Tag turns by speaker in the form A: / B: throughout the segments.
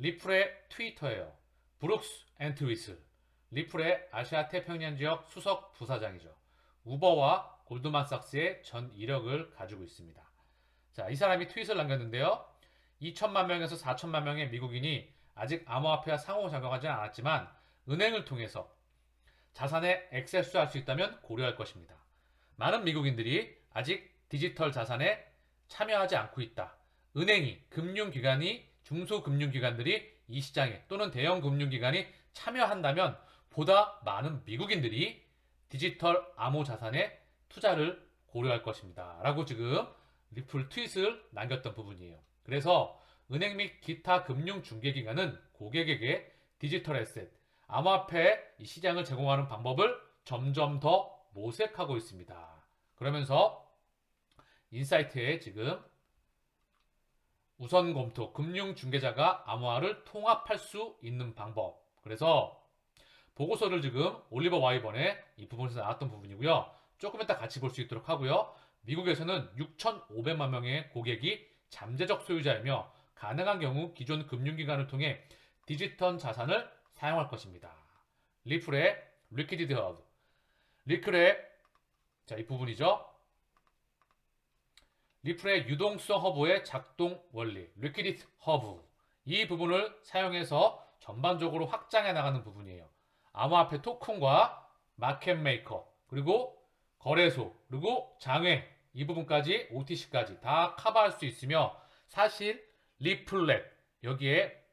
A: 리플의 트위터예요. 브룩스 앤트위스. 리플의 아시아 태평양 지역 수석 부사장이죠. 우버와 골드만삭스의 전 이력을 가지고 있습니다. 자, 이 사람이 트윗을 남겼는데요. 2천만 명에서 4천만 명의 미국인이 아직 암호화폐와 상호작용하지 않았지만 은행을 통해서 자산에 액세스할 수 있다면 고려할 것입니다. 많은 미국인들이 아직 디지털 자산에 참여하지 않고 있다. 은행이, 금융기관이, 중소금융기관들이 이 시장에 또는 대형 금융기관이 참여한다면 보다 많은 미국인들이 디지털 암호 자산에 투자를 고려할 것입니다. 라고 지금 리플 트윗을 남겼던 부분이에요. 그래서 은행 및 기타 금융 중개기관은 고객에게 디지털 에셋, 암호화폐 시장을 제공하는 방법을 점점 더 모색하고 있습니다. 그러면서 인사이트에 지금 우선 검토, 금융중개자가 암호화를 통합할 수 있는 방법. 그래서 보고서를 지금 올리버 와이번에 이 부분에서 나왔던 부분이고요. 조금 이따 같이 볼 수 있도록 하고요. 미국에서는 6,500만 명의 고객이 잠재적 소유자이며 가능한 경우 기존 금융기관을 통해 디지털 자산을 사용할 것입니다. 리플의 리퀴디티 허브. 리플의 이 부분이죠. 리플의 유동성 허브의 작동 원리, 리퀴디티 허브. 이 부분을 사용해서 전반적으로 확장해 나가는 부분이에요. 암호화폐 토큰과 마켓 메이커, 그리고 거래소, 그리고 장외, 이 부분까지 OTC까지 다 커버할 수 있으며 사실 리플렛, 여기에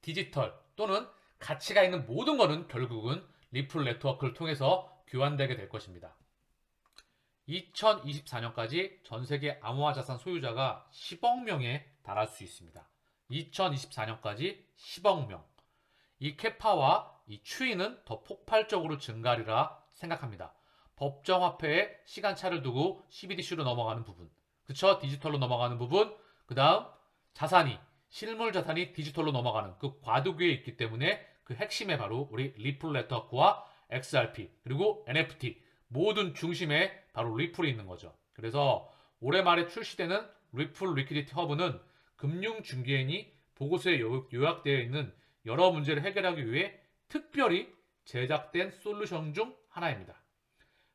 A: 디지털 또는 가치가 있는 모든 것은 결국은 리플 네트워크를 통해서 교환되게 될 것입니다. 2024년까지 전 세계 암호화 자산 소유자가 10억 명에 달할 수 있습니다. 2024년까지 10억 명. 이 캐파와 이 추이는 더 폭발적으로 증가하리라 생각합니다. 법정화폐에 시간차를 두고 CBDC로 넘어가는 부분, 그쵸? 디지털로 넘어가는 부분, 그 다음 자산이, 실물 자산이 디지털로 넘어가는 그 과도기에 있기 때문에 그 핵심에 바로 우리 리플 네트워크와 XRP 그리고 NFT 모든 중심에 바로 리플이 있는 거죠. 그래서 올해 말에 출시되는 리플 리퀴디티 허브는 금융중개인이 보고서에 요약되어 있는 여러 문제를 해결하기 위해 특별히 제작된 솔루션 중 하나입니다.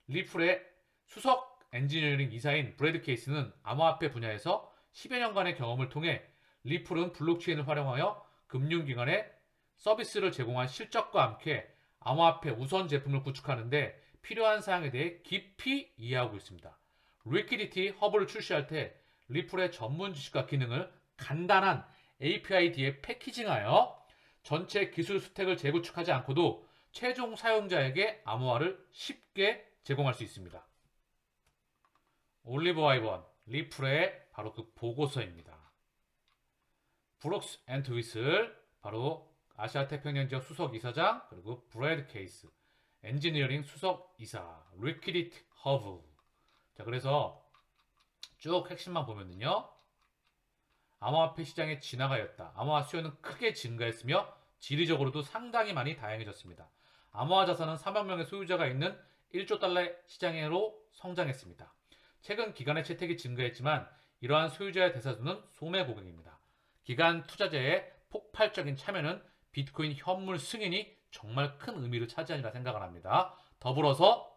A: 리플의 수석 엔지니어링 이사인 브래드 케이스는 암호화폐 분야에서 10여 년간의 경험을 통해 리플은 블록체인을 활용하여 금융기관에 서비스를 제공한 실적과 함께 암호화폐 우선 제품을 구축하는데 필요한 사항에 대해 깊이 이해하고 있습니다. 리퀴디티 허브를 출시할 때 리플의 전문 지식과 기능을 간단한 API 뒤에 패키징하여 전체 기술 스택을 재구축하지 않고도 최종 사용자에게 암호화를 쉽게 제공할 수 있습니다. 올리버 와이번, 리플의 바로 그 보고서입니다. 브룩스 앤트위슬, 바로 아시아 태평양 지역 수석 이사장, 그리고 브래드 케이스, 엔지니어링 수석 이사, 리퀴디티 허브. 자, 그래서 쭉 핵심만 보면은요. 암호화폐 시장의 진화가였다. 암호화 수요는 크게 증가했으며 지리적으로도 상당히 많이 다양해졌습니다. 암호화 자산은 3억 명의 소유자가 있는 1조 달러의 시장으로 성장했습니다. 최근 기관의 채택이 증가했지만 이러한 소유자의 대다수는 소매 고객입니다. 기관 투자자의 폭발적인 참여는 비트코인 현물 승인이 정말 큰 의미를 차지하리라 생각을 합니다. 더불어서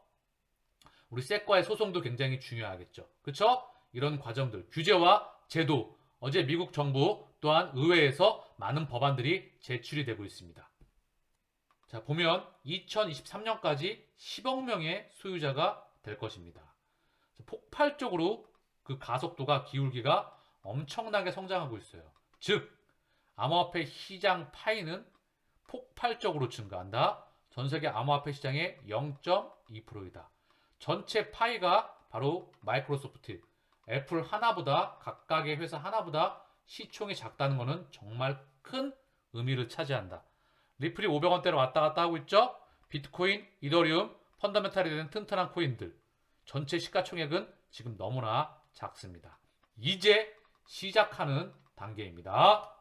A: 우리 세과의 소송도 굉장히 중요하겠죠. 그렇죠? 이런 과정들, 규제와 제도, 어제 미국 정부 또한 의회에서 많은 법안들이 제출이 되고 있습니다. 자, 보면 2023년까지 10억 명의 소유자가 될 것입니다. 폭발적으로 그 가속도가 기울기가 엄청나게 성장하고 있어요. 즉, 암호화폐 시장 파이는 폭발적으로 증가한다. 전 세계 암호화폐 시장의 0.2%이다. 전체 파이가 바로 마이크로소프트, 애플 하나보다 각각의 회사 하나보다 시총이 작다는 것은 정말 큰 의미를 차지한다. 리플이 500원대로 왔다 갔다 하고 있죠. 비트코인, 이더리움, 펀더멘탈이 되는 튼튼한 코인들. 전체 시가총액은 지금 너무나 작습니다. 이제 시작하는 단계입니다.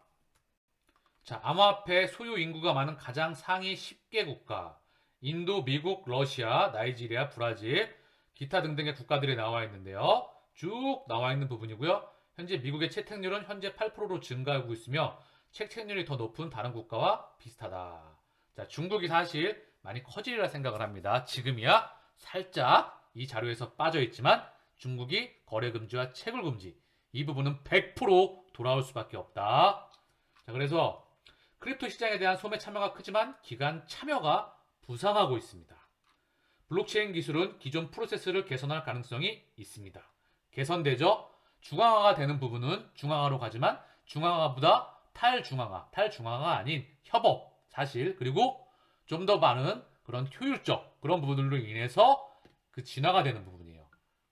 A: 자, 암호화폐 소유 인구가 많은 가장 상위 10개 국가. 인도, 미국, 러시아, 나이지리아, 브라질, 기타 등등의 국가들이 나와 있는데요. 쭉 나와 있는 부분이고요. 현재 미국의 채택률은 현재 8%로 증가하고 있으며 책책률이 더 높은 다른 국가와 비슷하다. 자, 중국이 사실 많이 커지리라 생각을 합니다. 지금이야 살짝 이 자료에서 빠져 있지만 중국이 거래 금지와 채굴 금지 이 부분은 100% 돌아올 수밖에 없다. 자, 그래서 크립토 시장에 대한 소매 참여가 크지만 기관 참여가 부상하고 있습니다. 블록체인 기술은 기존 프로세스를 개선할 가능성이 있습니다. 개선되죠? 중앙화가 되는 부분은 중앙화로 가지만 중앙화보다 탈중앙화 아닌 협업 사실 그리고 좀 더 많은 그런 효율적 그런 부분들로 인해서 그 진화가 되는 부분이에요.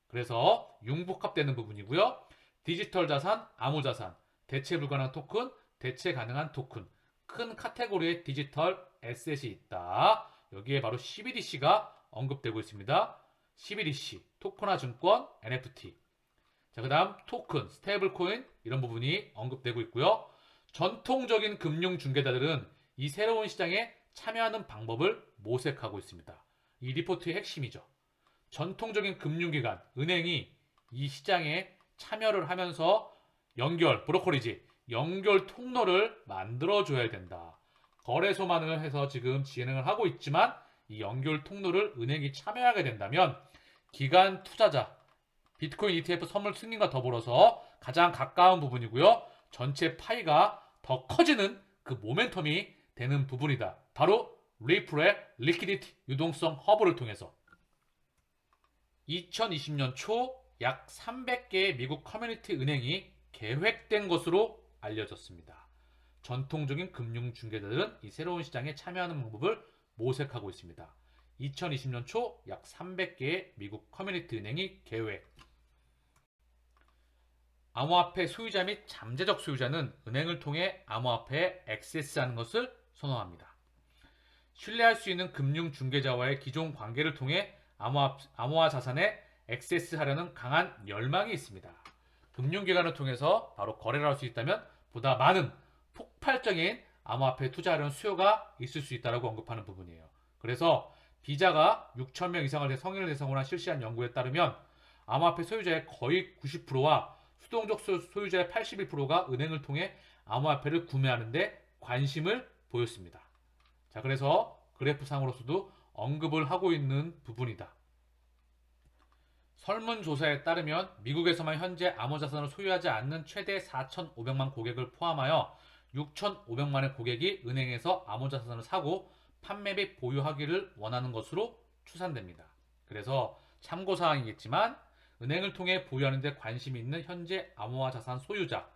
A: 그래서 융복합되는 부분이고요. 디지털 자산, 암호 자산, 대체 불가능한 토큰, 대체 가능한 토큰 큰 카테고리의 디지털 에셋이 있다. 여기에 바로 CBDC가 언급되고 있습니다. CBDC, 토큰화 증권, NFT. 자, 그 다음 토큰, 스테이블 코인 이런 부분이 언급되고 있고요. 전통적인 금융 중개자들은 이 새로운 시장에 참여하는 방법을 모색하고 있습니다. 이 리포트의 핵심이죠. 전통적인 금융기관, 은행이 이 시장에 참여를 하면서 브로커리지, 연결 통로를 만들어줘야 된다. 거래소만을 해서 지금 진행을 하고 있지만 이 연결 통로를 은행이 참여하게 된다면 기관 투자자, 비트코인 ETF 선물 승인과 더불어서 가장 가까운 부분이고요. 전체 파이가 더 커지는 그 모멘텀이 되는 부분이다. 바로 리플의 리퀴디티 유동성 허브를 통해서 2020년 초 약 300개의 미국 커뮤니티 은행이 계획된 것으로 알려졌습니다. 전통적인 금융 중개자들은 이 새로운 시장에 참여하는 방법을 모색하고 있습니다. 2020년 초 약 300개의 미국 커뮤니티 은행이 계획. 암호화폐 소유자 및 잠재적 소유자는 은행을 통해 암호화폐에 액세스하는 것을 선호합니다. 신뢰할 수 있는 금융 중개자와의 기존 관계를 통해 암호화 자산에 액세스하려는 강한 열망이 있습니다. 금융기관을 통해서 바로 거래를 할 수 있다면 보다 많은 폭발적인 암호화폐 투자하려는 수요가 있을 수 있다고 언급하는 부분이에요. 그래서 비자가 6,000명 이상을 성인을 대상으로 실시한 연구에 따르면 암호화폐 소유자의 거의 90%와 수동적 소유자의 81%가 은행을 통해 암호화폐를 구매하는데 관심을 보였습니다. 자, 그래서 그래프상으로서도 언급을 하고 있는 부분이다. 설문조사에 따르면 미국에서만 현재 암호자산을 소유하지 않는 최대 4,500만 고객을 포함하여 6,500만의 고객이 은행에서 암호자산을 사고 판매 및 보유하기를 원하는 것으로 추산됩니다. 그래서 참고사항이겠지만 은행을 통해 보유하는 데 관심이 있는 현재 암호화 자산 소유자,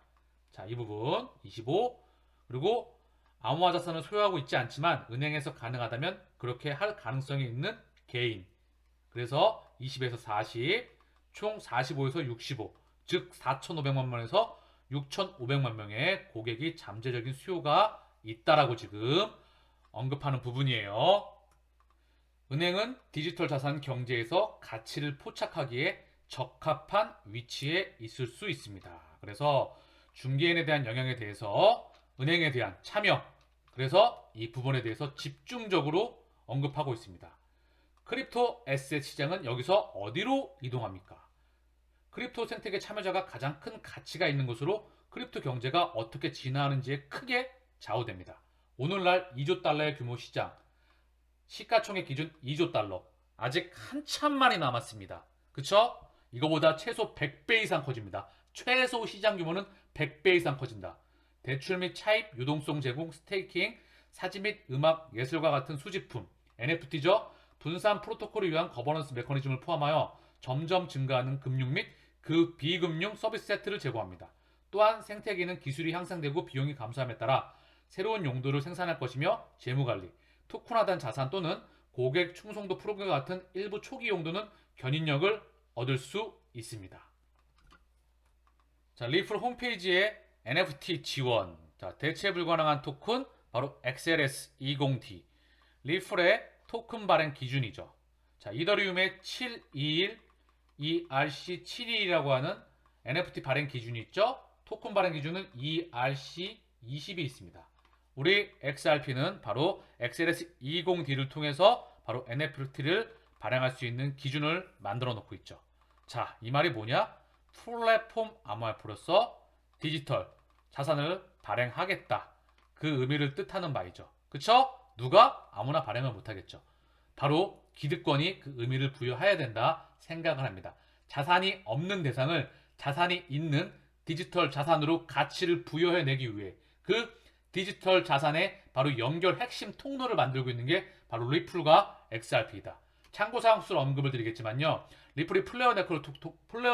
A: 자, 이 부분 25, 그리고 암호화 자산을 소유하고 있지 않지만 은행에서 가능하다면 그렇게 할 가능성이 있는 개인, 그래서 20에서 40, 총 45에서 65, 즉 4,500만 명에서 6,500만 명의 고객이 잠재적인 수요가 있다라고 지금 언급하는 부분이에요. 은행은 디지털 자산 경제에서 가치를 포착하기에 적합한 위치에 있을 수 있습니다. 그래서 중개인에 대한 영향에 대해서 은행에 대한 참여, 그래서 이 부분에 대해서 집중적으로 언급하고 있습니다. 크립토 에셋 시장은 여기서 어디로 이동합니까? 크립토 생태계 참여자가 가장 큰 가치가 있는 곳으로 크립토 경제가 어떻게 진화하는지에 크게 좌우됩니다. 오늘날 2조 달러의 규모 시장, 시가총액 기준 2조 달러, 아직 한참만이 남았습니다. 그쵸? 이거보다 최소 100배 이상 커집니다. 최소 시장 규모는 100배 이상 커진다. 대출 및 차입, 유동성 제공, 스테이킹, 사진 및 음악, 예술과 같은 수집품, NFT죠. 분산 프로토콜을 위한 거버넌스 메커니즘을 포함하여 점점 증가하는 금융 및 그 비금융 서비스 세트를 제공합니다. 또한 생태계는 기술이 향상되고 비용이 감소함에 따라 새로운 용도를 생산할 것이며 재무관리, 토큰화된 자산 또는 고객 충성도 프로그램 같은 일부 초기 용도는 견인력을 얻을 수 있습니다. 자, 리플 홈페이지에 NFT 지원, 자, 대체 불가능한 토큰 바로 XLS20T, 리플의 토큰 발행 기준이죠. 자, 이더리움의 721, ERC721이라고 하는 NFT 발행 기준이 있죠. 토큰 발행 기준은 ERC20이 있습니다. 우리 XRP는 바로 XLS20D를 통해서 바로 NFT를 발행할 수 있는 기준을 만들어 놓고 있죠. 자, 이 말이 뭐냐? 플랫폼 암호화폐로서 디지털 자산을 발행하겠다. 그 의미를 뜻하는 바이죠. 그쵸? 누가? 아무나 발행을 못하겠죠. 바로 기득권이 그 의미를 부여해야 된다 생각을 합니다. 자산이 없는 대상을 자산이 있는 디지털 자산으로 가치를 부여해내기 위해 그 디지털 자산의 바로 연결 핵심 통로를 만들고 있는 게 바로 리플과 XRP이다. 참고사항 수로 언급을 드리겠지만요. 리플이 플레이어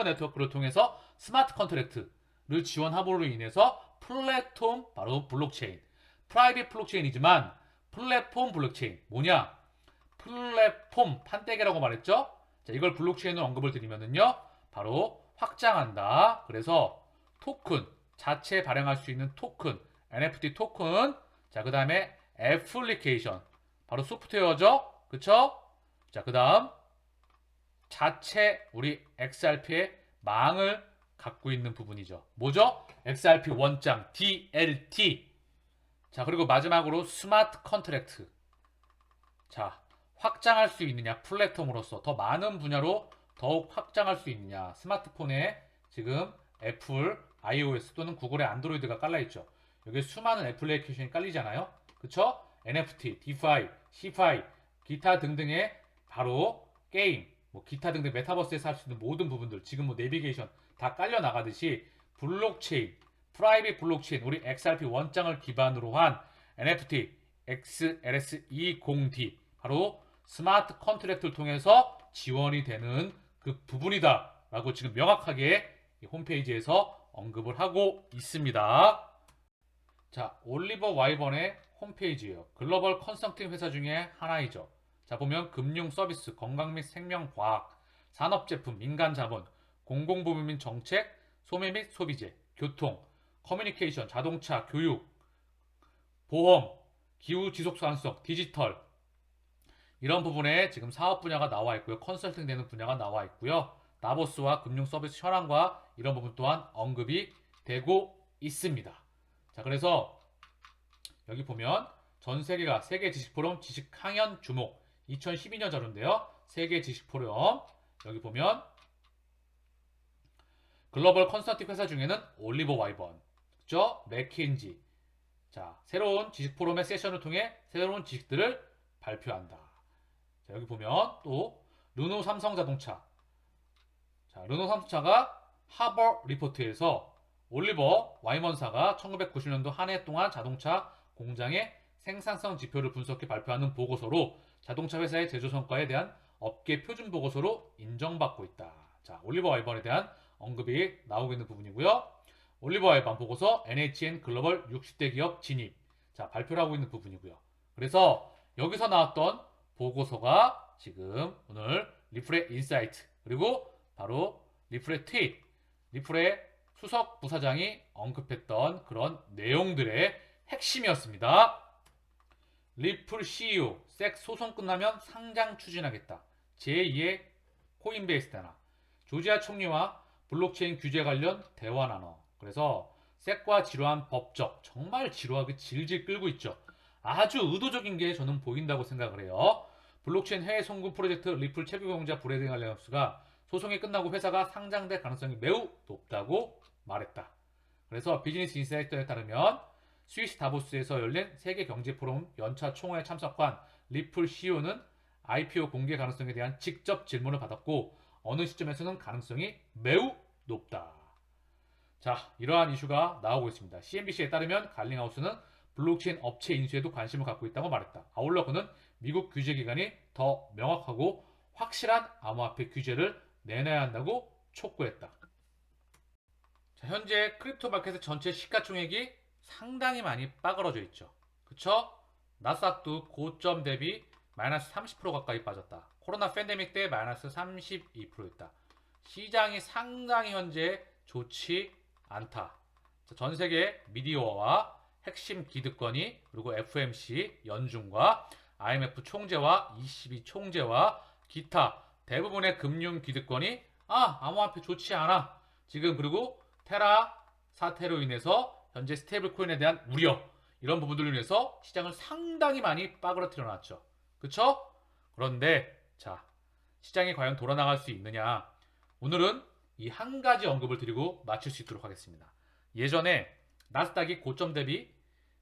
A: 네트워크를 통해서 스마트 컨트랙트를 지원함으로 인해서 플랫폼, 바로 블록체인, 프라이빗 블록체인이지만 플랫폼 블록체인, 뭐냐? 플랫폼 판때기라고 말했죠? 자, 이걸 블록체인으로 언급을 드리면은요, 바로 확장한다. 그래서 토큰, 자체 발행할 수 있는 토큰, NFT 토큰, 자, 그 다음에 애플리케이션, 바로 소프트웨어죠? 그쵸? 자, 그 다음 자체 우리 XRP의 망을 갖고 있는 부분이죠. 뭐죠? XRP 원장, DLT. 자, 그리고 마지막으로 스마트 컨트랙트. 자, 확장할 수 있느냐, 플랫폼으로서 더 많은 분야로 더욱 확장할 수 있느냐. 스마트폰에 지금 애플, iOS 또는 구글의 안드로이드가 깔려있죠. 여기에 수많은 애플리케이션이 깔리잖아요. 그쵸? NFT, DeFi, CeFi, 기타 등등의 바로 게임, 뭐 기타 등등 메타버스에서 할 수 있는 모든 부분들, 지금 뭐 내비게이션 다 깔려 나가듯이 블록체인, 프라이빗 블록체인, 우리 XRP 원장을 기반으로 한 NFT, XLS20D, 바로 스마트 컨트랙트를 통해서 지원이 되는 그 부분이다 라고 지금 명확하게 홈페이지에서 언급을 하고 있습니다. 자, 올리버 와이번의 홈페이지예요. 글로벌 컨설팅 회사 중에 하나이죠. 자, 보면 금융 서비스, 건강 및 생명과학, 산업제품, 민간자본, 공공부문 및 정책, 소매 및 소비재, 교통, 커뮤니케이션, 자동차, 교육, 보험, 기후 지속 가능성, 디지털, 이런 부분에 지금 사업 분야가 나와 있고요. 컨설팅 되는 분야가 나와 있고요. 다보스와 금융 서비스 현황과 이런 부분 또한 언급이 되고 있습니다. 자, 그래서 여기 보면 전 세계가 세계 지식 포럼 지식 강연 주목 2012년 자료인데요. 세계 지식 포럼 여기 보면 글로벌 컨설팅 회사 중에는 올리버 와이번, 그죠? 맥킨지. 자, 새로운 지식 포럼의 세션을 통해 새로운 지식들을 발표한다. 자, 여기 보면 또 르노 삼성자동차. 자, 르노 삼성차가 하버 리포트에서 올리버 와이먼사가 1990년도 한 해 동안 자동차 공장의 생산성 지표를 분석해 발표하는 보고서로 자동차 회사의 제조 성과에 대한 업계 표준 보고서로 인정받고 있다. 자, 올리버 와이번에 대한 언급이 나오고 있는 부분이고요. 올리버 와이번 보고서 NHN 글로벌 60대 기업 진입. 자, 발표를 하고 있는 부분이고요. 그래서 여기서 나왔던 보고서가 지금 오늘 리플의 인사이트, 그리고 바로 리플의 트윗, 리플의 수석 부사장이 언급했던 그런 내용들의 핵심이었습니다. 리플 CEO, 섹 소송 끝나면 상장 추진하겠다. 제2의 코인베이스 단합. 조지아 총리와 블록체인 규제 관련 대화 나눠. 그래서 섹과 지루한 법적, 정말 지루하게 질질 끌고 있죠. 아주 의도적인 게 저는 보인다고 생각을 해요. 블록체인 해외 송금 프로젝트 리플 채비공자 브래딩 알리언스가 소송이 끝나고 회사가 상장될 가능성이 매우 높다고 말했다. 그래서 비즈니스 인사이트에 따르면 스위스 다보스에서 열린 세계경제포럼 연차 총회에 참석한 리플 CEO는 IPO 공개 가능성에 대한 직접 질문을 받았고 어느 시점에서는 가능성이 매우 높다. 자, 이러한 이슈가 나오고 있습니다. CNBC에 따르면 갈링하우스는 블록체인 업체 인수에도 관심을 갖고 있다고 말했다. 아울러 그는 미국 규제기관이 더 명확하고 확실한 암호화폐 규제를 내놔야 한다고 촉구했다. 자, 현재 크립토 마켓의 전체 시가총액이 상당히 많이 빠그러져 있죠. 그쵸? 나스닥도 고점 대비 마이너스 30% 가까이 빠졌다. 코로나 팬데믹 때 마이너스 32%였다. 시장이 상당히 현재 좋지 않다. 자, 전 세계 미디어와 핵심 기득권이, 그리고 FMC, 연준과 IMF 총재와 ECB 총재와 기타 대부분의 금융 기득권이 암호화폐 좋지 않아. 지금 그리고 테라 사태로 인해서 현재 스테이블 코인에 대한 우려, 이런 부분들로 인해서 시장을 상당히 많이 빠그러뜨려 놨죠. 그쵸? 그런데 자, 시장이 과연 돌아나갈 수 있느냐? 오늘은 이 한 가지 언급을 드리고 마칠 수 있도록 하겠습니다. 예전에 나스닥이 고점 대비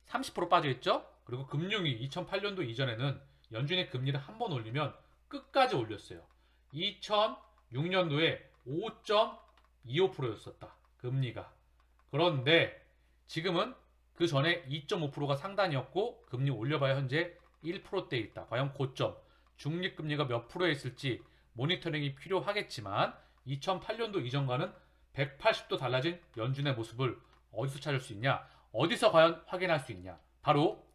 A: 30% 빠져있죠? 그리고 금융위 2008년도 이전에는 연준이 금리를 한 번 올리면 끝까지 올렸어요. 2006년도에 5.25%였었다. 금리가. 그런데 지금은 그 전에 2.5%가 상단이었고 금리 올려봐야 현재 1%대에 있다. 과연 고점 중립금리가 몇 프로에 있을지 모니터링이 필요하겠지만 2008년도 이전과는 180도 달라진 연준의 모습을 어디서 찾을 수 있냐? 어디서 과연 확인할 수 있냐? 바로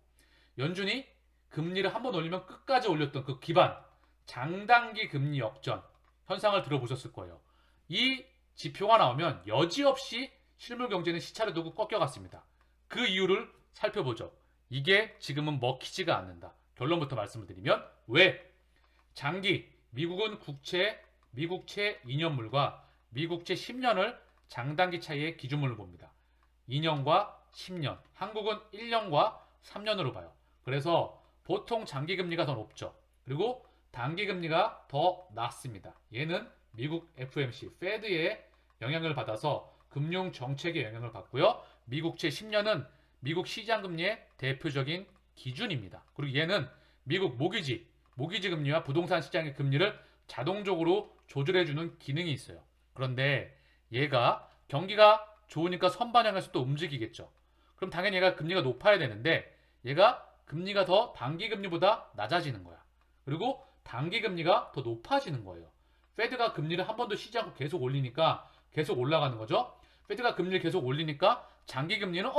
A: 연준이 금리를 한 번 올리면 끝까지 올렸던 그 기반 장단기 금리 역전 현상을 들어보셨을 거예요. 이 지표가 나오면 여지없이 실물 경제는 시차를 두고 꺾여갔습니다. 그 이유를 살펴보죠. 이게 지금은 먹히지가 않는다. 결론부터 말씀을 드리면 왜? 장기 미국은 미국채 2년물과 미국채 10년을 장단기 차이의 기준물로 봅니다. 2년과 10년. 한국은 1년과 3년으로 봐요. 그래서 보통 장기 금리가 더 높죠. 그리고 단기 금리가 더 낮습니다. 얘는 미국 FOMC, Fed의 영향을 받아서 금융 정책의 영향을 받고요. 미국채 10년은 미국 시장 금리의 대표적인 기준입니다. 그리고 얘는 미국 모기지 금리와 부동산 시장의 금리를 자동적으로 조절해주는 기능이 있어요. 그런데 얘가 경기가 좋으니까 선반영해서 또 움직이겠죠. 그럼 당연히 얘가 금리가 높아야 되는데 얘가 금리가 더 단기 금리보다 낮아지는 거야. 그리고 단기 금리가 더 높아지는 거예요. 페드가 금리를 한 번도 쉬지 않고 계속 올리니까 계속 올라가는 거죠. 페드가 금리를 계속 올리니까 장기 금리는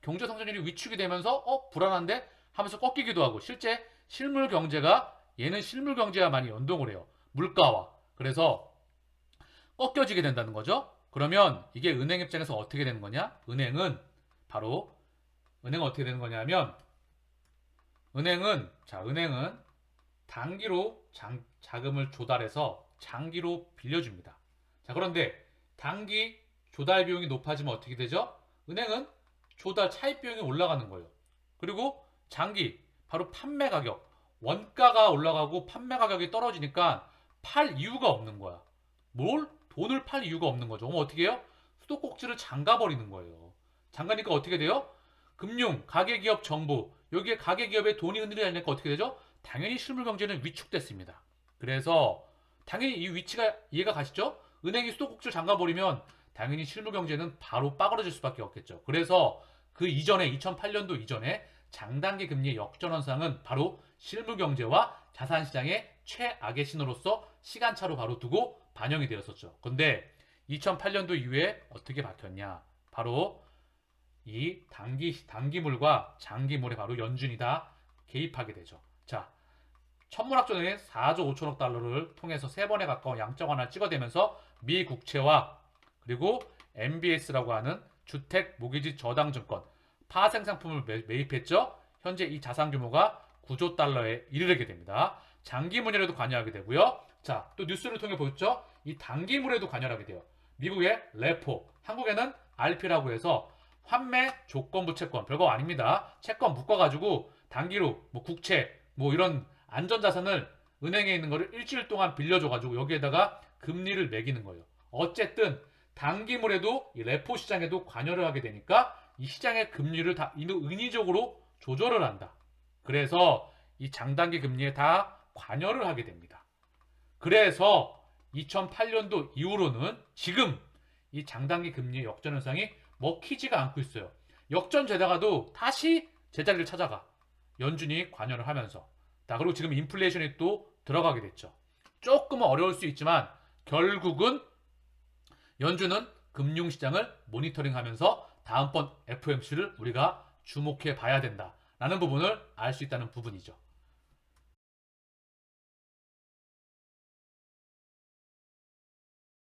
A: 경제 성장률이 위축이 되면서 불안한데 하면서 꺾이기도 하고 실제 실물 경제가 얘는 실물 경제와 많이 연동을 해요. 물가와. 그래서 꺾여지게 된다는 거죠. 그러면 이게 은행 입장에서 어떻게 되는 거냐? 은행은 어떻게 되는 거냐면 은행은 단기로 자금을 조달해서 장기로 빌려줍니다. 자, 그런데 단기 조달 비용이 높아지면 어떻게 되죠? 은행은 조달 차입 비용이 올라가는 거예요. 그리고 장기 바로 판매 가격 원가가 올라가고 판매 가격이 떨어지니까 팔 이유가 없는 거야. 돈을 팔 이유가 없는 거죠. 그럼 어떻게 해요? 수도꼭지를 잠가버리는 거예요. 잠가니까 어떻게 돼요? 금융, 가계기업, 정부 여기에 가계기업에 돈이 흔들리니까 어떻게 되죠? 당연히 실물 경제는 위축됐습니다. 그래서 당연히 이 위치가 이해가 가시죠? 은행이 수도꼭지를 잠가버리면 당연히 실물 경제는 바로 빠그러질 수밖에 없겠죠. 그래서 그 이전에 2008년도 이전에 장단기 금리의 역전 현상은 바로 실물 경제와 자산 시장의 최악의 신호로서 시간차로 바로 두고 반영이 되었었죠. 근데 2008년도 이후에 어떻게 바뀌었냐? 바로 이 단기물과 장기물에 바로 연준이 다 개입하게 되죠. 자, 천문학적인 4조 5천억 달러를 통해서 3번에 가까운 양적 완화를 찍어대면서 미 국채와 그리고 MBS라고 하는 주택 모기지 저당 증권 파생 상품을 매입했죠. 현재 이 자산 규모가 9조 달러에 이르게 됩니다. 장기물에도 관여하게 되고요. 자, 또 뉴스를 통해 보였죠. 이 단기물에도 관여하게 돼요. 미국의 레포, 한국에는 RP라고 해서 환매 조건부 채권, 별거 아닙니다. 채권 묶어가지고 단기로 국채 이런 안전자산을 은행에 있는 거를 일주일 동안 빌려줘가지고 여기에다가 금리를 매기는 거예요. 어쨌든 단기물에도 이 레포 시장에도 관여를 하게 되니까 이 시장의 금리를 다 인위적으로 조절을 한다. 그래서 이 장단기 금리에 다 관여를 하게 됩니다. 그래서 2008년도 이후로는 지금 이 장단기 금리의 역전 현상이 먹히지가 않고 있어요. 역전되다가도 다시 제자리를 찾아가. 연준이 관여를 하면서. 자, 그리고 지금 인플레이션이 또 들어가게 됐죠. 조금은 어려울 수 있지만 결국은 연준은 금융시장을 모니터링하면서 다음번 FOMC를 우리가 주목해 봐야 된다라는 부분을 알 수 있다는 부분이죠.